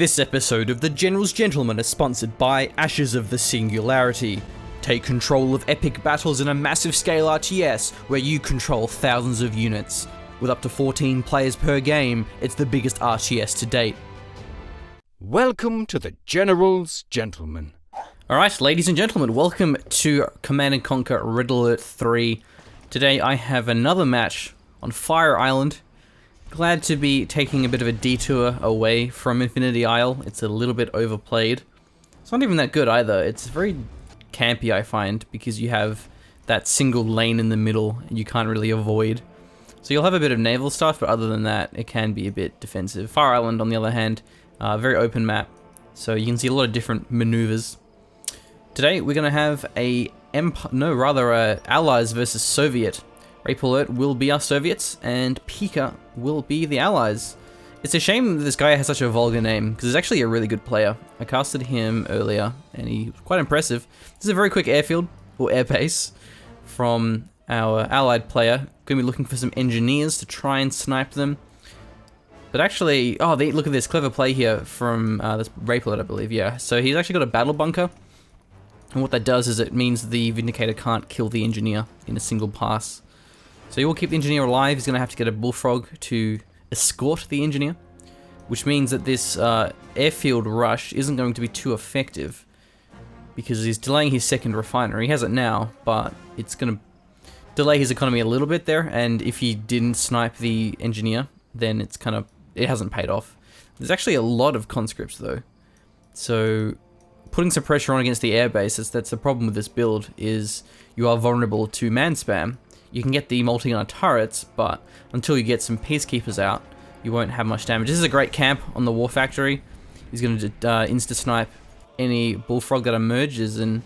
This episode of The General's Gentleman is sponsored by Ashes of the Singularity. Take control of epic battles in a massive scale RTS where you control thousands of units. With up to 14 players per game, it's the biggest RTS to date. Welcome to The General's Gentleman. Alright, ladies and gentlemen, welcome to Command & Conquer RapeAlert 3. Today I have another match on Fire Island. Glad to be taking a bit of a detour away from Infinity Isle. It's a little bit overplayed. It's not even that good either. It's very campy, I find, because you have that single lane in the middle and you can't really avoid. So you'll have a bit of naval stuff, but other than that, it can be a bit defensive. Fire Island, on the other hand, very open map, so you can see a lot of different maneuvers. Today we're going to have Allies versus Soviet. RapeAlert will be our Soviets, and Pik4a will be the Allies. It's a shame that this guy has such a vulgar name, because he's actually a really good player. I casted him earlier, and he was quite impressive. This is a very quick airfield, or airbase, from our Allied player. Going to be looking for some engineers to try and snipe them. But actually, look at this clever play here from this RapeAlert, I believe, yeah. So he's actually got a battle bunker, and what that does is it means the Vindicator can't kill the engineer in a single pass. So he will keep the engineer alive. He's going to have to get a bullfrog to escort the engineer, which means that this airfield rush isn't going to be too effective because he's delaying his second refinery. He has it now, but it's going to delay his economy a little bit there, and if he didn't snipe the engineer, then it hasn't paid off. There's actually a lot of conscripts though, so putting some pressure on against the airbase, that's the problem with this build, is you are vulnerable to man spam. You can get the multi-gunner turrets, but until you get some peacekeepers out, you won't have much damage. This is a great camp on the war factory. He's going to insta-snipe any bullfrog that emerges, and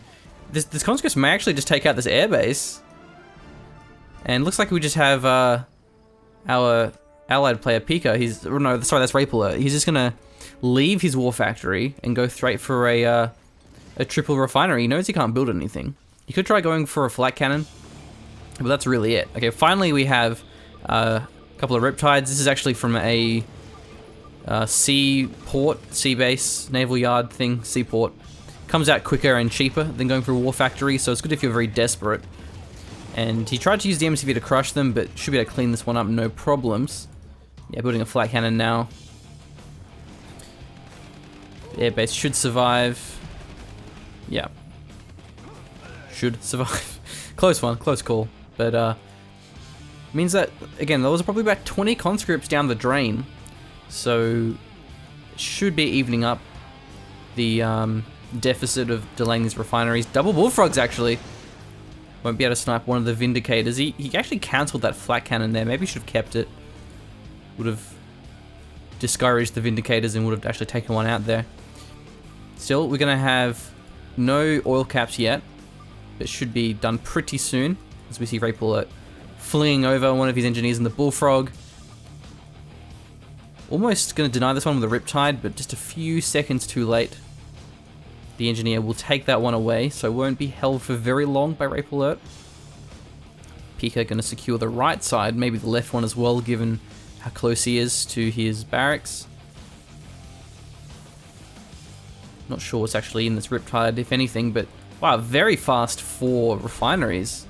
this conscript may actually just take out this airbase. And looks like we just have our allied player Pik4a. That's RapeAlert. He's just going to leave his war factory and go straight for a triple refinery. He knows he can't build anything. He could try going for a flat cannon, but that's really it. Okay, finally we have a couple of riptides. This is actually from a seaport, sea base, naval yard thing, seaport. Comes out quicker and cheaper than going for a war factory, so it's good if you're very desperate. And he tried to use the MCV to crush them, but should be able to clean this one up, no problems. Yeah, building a flat cannon now. The airbase should survive. Yeah. Should survive. Close one, close call. But means that, again, there was probably about 20 conscripts down the drain. So it should be evening up the deficit of delaying these refineries. Double bullfrogs, actually. Won't be able to snipe one of the Vindicators. He actually cancelled that flat cannon there. Maybe he should have kept it. Would have discouraged the Vindicators and would have actually taken one out there. Still, we're going to have no oil caps yet. It should be done pretty soon, as we see RapeAlert flinging over one of his engineers in the bullfrog. Almost going to deny this one with a riptide, but just a few seconds too late. The engineer will take that one away, so won't be held for very long by RapeAlert. Pik4a going to secure the right side, maybe the left one as well, given how close he is to his barracks. Not sure what's actually in this riptide, if anything, but wow, very fast for refineries.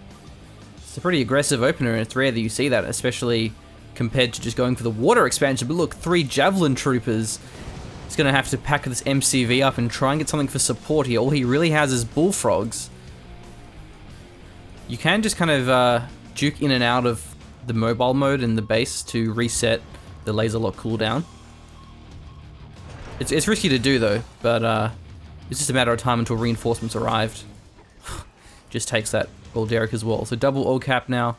It's a pretty aggressive opener, and it's rare that you see that, especially compared to just going for the water expansion. But look, 3 javelin troopers. He's going to have to pack this MCV up and try and get something for support here. All he really has is bullfrogs. You can just kind of juke in and out of the mobile mode in the base to reset the laser lock cooldown. It's risky to do though, but it's just a matter of time until reinforcements arrived. Just takes that gold derrick as well. So double oil cap now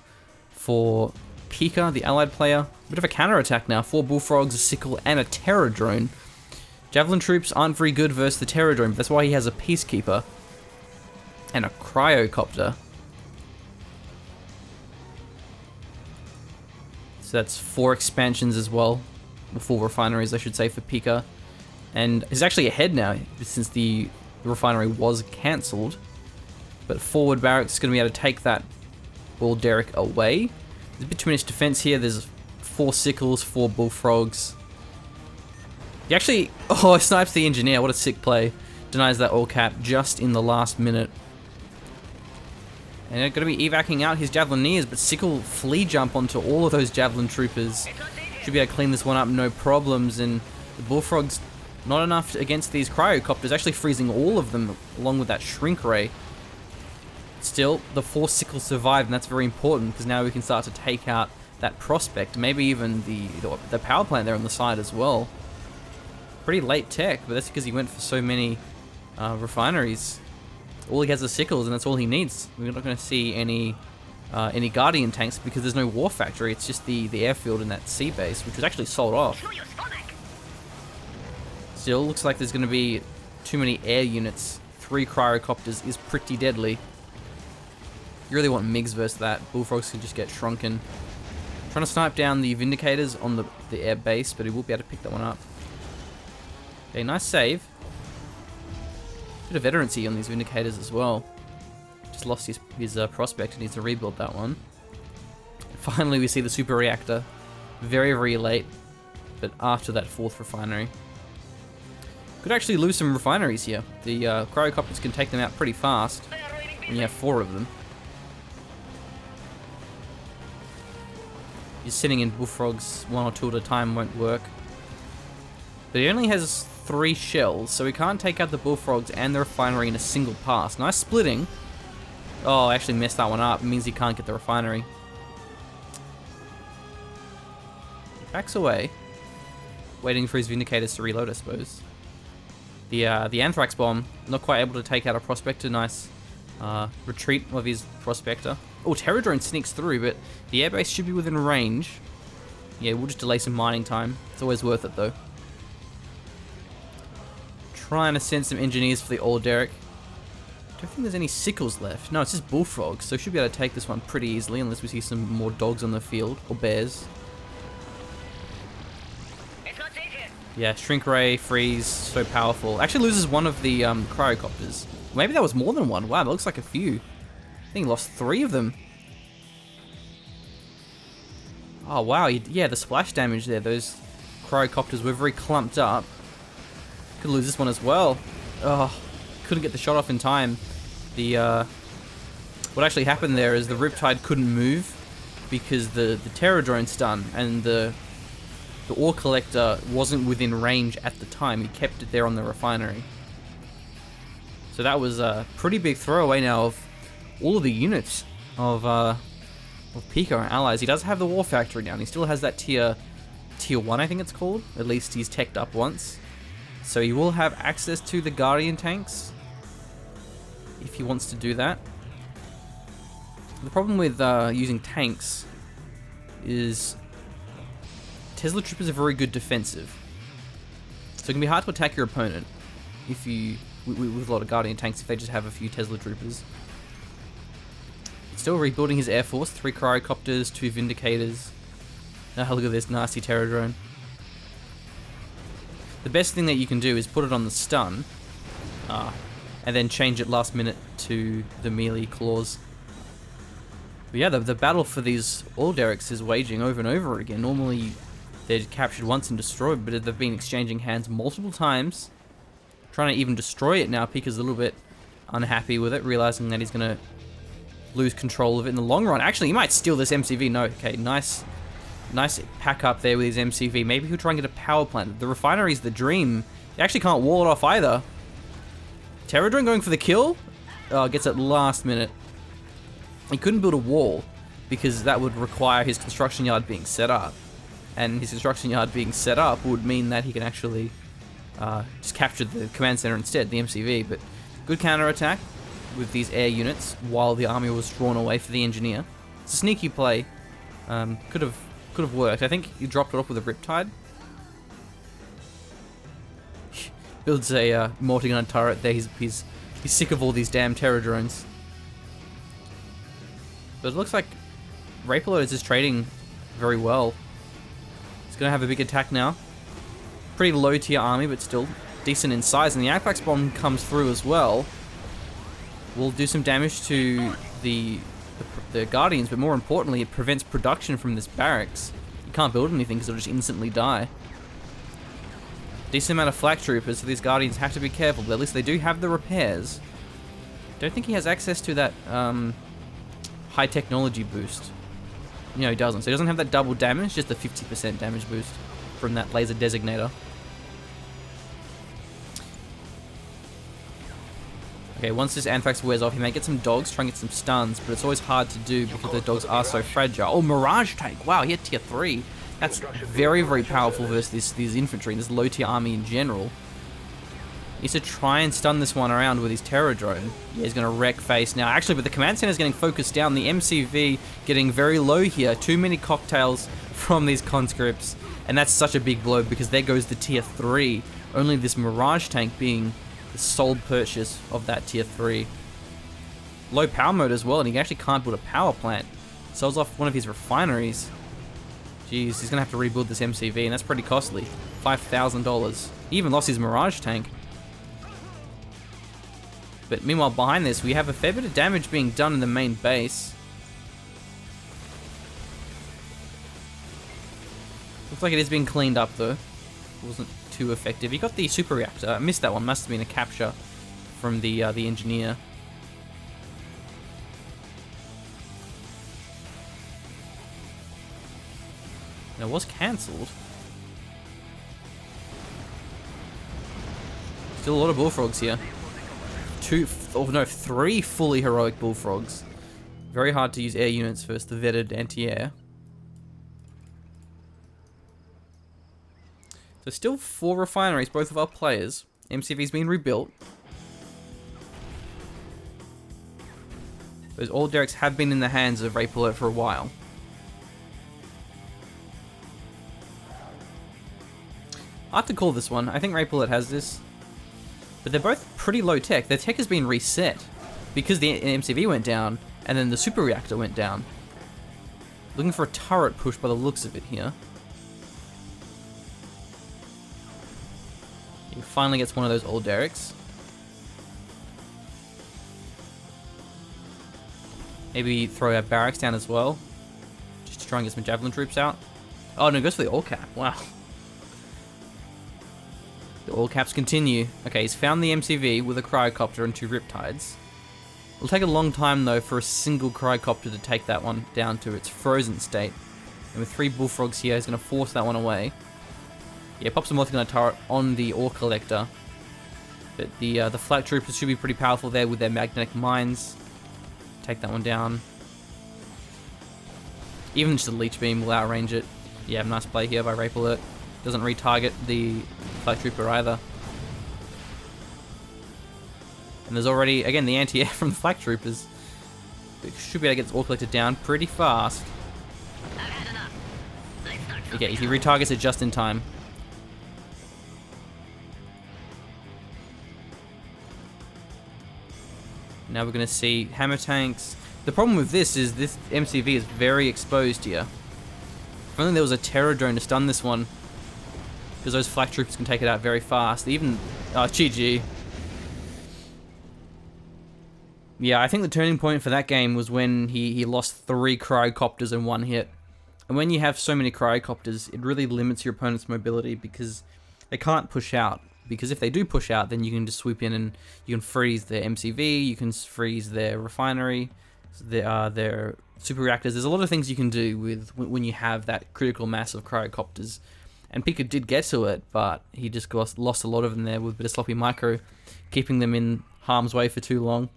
for Pik4a, the allied player. Bit of a counter-attack now. 4 bullfrogs, a sickle, and a terror drone. Javelin troops aren't very good versus the terror drone, but that's why he has a peacekeeper and a cryocopter. So that's 4 expansions as well. 4 refineries, I should say, for Pik4a. And he's actually ahead now, since the refinery was cancelled. But forward barracks is going to be able to take that gold derrick away. There's a bit too much defense here. There's 4 sickles, 4 bullfrogs. He actually, oh, snipes the engineer. What a sick play. Denies that all cap just in the last minute. And they're going to be evacing out his Javelineers, but Sickle flea jump onto all of those Javelin troopers. Should be able to clean this one up, no problems. And the Bullfrogs, not enough against these Cryocopters, actually freezing all of them along with that Shrink Ray. Still, the 4 Sickles survived, and that's very important because now we can start to take out that Prospect, maybe even the power plant there on the side as well. Pretty late tech, but that's because he went for so many refineries. All he has is Sickles, and that's all he needs. We're not going to see any Guardian tanks because there's no War Factory. It's just the airfield and that sea base, which was actually sold off. Still, looks like there's going to be too many air units. 3 Cryocopters is pretty deadly. You really want MiGs versus that. Bullfrogs can just get shrunken. Trying to snipe down the Vindicators on the air base, but he will be able to pick that one up. Okay, nice save. Bit of veterancy on these Vindicators as well. Just lost his Prospect and needs to rebuild that one. Finally, we see the super reactor. Very, very late, but after that 4th refinery. Could actually lose some refineries here. The Cryocopters can take them out pretty fast when you have 4 of them. Just sitting in Bullfrogs 1 or 2 at a time won't work. But he only has 3 shells, so we can't take out the Bullfrogs and the refinery in a single pass. Nice splitting. Oh, I actually messed that one up. It means he can't get the refinery. Backs away. Waiting for his Vindicators to reload, I suppose. The Anthrax Bomb, not quite able to take out a Prospector. Nice retreat of his Prospector. Oh, Terror Drone sneaks through, but the airbase should be within range. Yeah, we'll just delay some mining time. It's always worth it, though. Trying to send some engineers for the old Derek. Don't think there's any Sickles left. No, it's just Bullfrogs, so should be able to take this one pretty easily, unless we see some more dogs on the field, or bears. Yeah, Shrink Ray, Freeze, so powerful. Actually loses one of the Cryocopters. Maybe that was more than one. Wow, that looks like a few. I think he lost 3 of them. Oh, wow. Yeah, the splash damage there. Those Cryocopters were very clumped up. Could lose this one as well. Oh, couldn't get the shot off in time. What actually happened there is the Riptide couldn't move because the Terror Drone stun, and the ore collector wasn't within range at the time. He kept it there on the refinery. So that was a pretty big throwaway now of all of the units of Pik4a and allies. He does have the War Factory down. He still has that tier 1, I think it's called. At least he's teched up once. So he will have access to the Guardian tanks if he wants to do that. The problem with using tanks is Tesla Troopers are very good defensive. So it can be hard to attack your opponent if you with a lot of Guardian tanks if they just have a few Tesla Troopers. Still rebuilding his Air Force, 3 Cryocopters, 2 Vindicators. Oh, look at this nasty Terror Drone. The best thing that you can do is put it on the stun, and then change it last minute to the melee claws. But yeah, the battle for these oil derricks is waging over and over again. Normally they're captured once and destroyed, but they've been exchanging hands multiple times. Trying to even destroy it now. Pik4a's a little bit unhappy with it, realizing that he's going to lose control of it in the long run. Actually, he might steal this MCV. No, okay, nice pack up there with his MCV. Maybe he'll try and get a power plant. The refinery's the dream. He actually can't wall it off either. Terror Drone going for the kill. Gets it last minute. He couldn't build a wall because that would require his construction yard being set up. And his construction yard being set up would mean that he can actually just capture the command center instead, the MCV. But good counterattack with these air units while the army was drawn away for the engineer. It's a sneaky play. Could have worked. I think he dropped it off with a Riptide. Builds a multi-gun turret there. He's sick of all these damn Terror Drones. But it looks like RapeAlert is just trading very well. He's going to have a big attack now. Pretty low tier army, but still decent in size. And the Anthrax Bomb comes through as well. Will do some damage to the Guardians, but more importantly, it prevents production from this barracks. You can't build anything because it'll just instantly die. Decent amount of flak troopers, so these Guardians have to be careful, but at least they do have the repairs. Don't think he has access to that high technology boost. No, he doesn't. So he doesn't have that double damage, just the 50% damage boost from that laser designator. Okay, once this Anthrax wears off, he may get some dogs, try and get some stuns, but it's always hard to do because the dogs are so fragile. Oh, Mirage Tank! Wow, he had tier 3. That's very, very powerful versus these infantry and this low tier army in general. He needs to try and stun this one around with his Terror Drone. Yeah, he's going to wreck face now. Actually, but the command center is getting focused down. The MCV getting very low here. Too many cocktails from these conscripts. And that's such a big blow because there goes the tier 3. Only this Mirage Tank being the sole purchase of that tier 3. Low power mode as well, and he actually can't build a power plant. Sells off one of his refineries. Jeez, he's going to have to rebuild this MCV, and that's pretty costly. $5,000. He even lost his Mirage Tank. But meanwhile, behind this, we have a fair bit of damage being done in the main base. Looks like it is being cleaned up, though. It wasn't too effective. He got the super reactor. I missed that one. Must have been a capture from the engineer. And it was cancelled. Still a lot of bullfrogs here. 3 fully heroic bullfrogs. Very hard to use air units versus the vetted anti-air. So still 4 refineries, both of our players. MCV's been rebuilt. Those old derricks have been in the hands of RapeAlert for a while. Hard to call this one. I think RapeAlert has this. But they're both pretty low tech. Their tech has been reset because the MCV went down and then the super reactor went down. Looking for a turret push by the looks of it here. He finally gets one of those old derricks. Maybe throw our barracks down as well, just to try and get some javelin troops out. Oh no, it goes for the all cap. Wow. The all caps continue. Okay, he's found the MCV with a cryocopter and 2 riptides. It'll take a long time though for a single cryocopter to take that one down to its frozen state. And with 3 bullfrogs here, he's going to force that one away. Yeah, pops a multi-gun turret on the ore collector. But the flak troopers should be pretty powerful there with their magnetic mines. Take that one down. Even just a leech beam will outrange it. Yeah, nice play here by RapeAlert. Doesn't retarget the flak trooper either. And there's already, again, the anti-air from the flak troopers. It should be able to get this ore collector down pretty fast. Okay, he retargets it just in time. Now we're going to see hammer tanks. The problem with this is this MCV is very exposed here. If only there was a terror drone to stun this one, because those flak troopers can take it out very fast. Even GG. Yeah, I think the turning point for that game was when he lost 3 cryocopters in 1 hit. And when you have so many cryocopters, it really limits your opponent's mobility because they can't push out. Because if they do push out, then you can just swoop in and you can freeze their MCV, you can freeze their refinery, their super reactors. There's a lot of things you can do with when you have that critical mass of cryocopters. And Pik4a did get to it, but he just lost a lot of them there with a bit of sloppy micro, keeping them in harm's way for too long.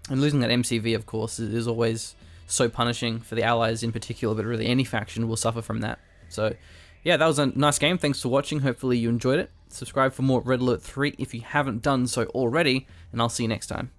And losing that MCV, of course, is always so punishing for the allies in particular, but really any faction will suffer from that. So, yeah, that was a nice game. Thanks for watching. Hopefully you enjoyed it. Subscribe for more Red Alert 3 if you haven't done so already, and I'll see you next time.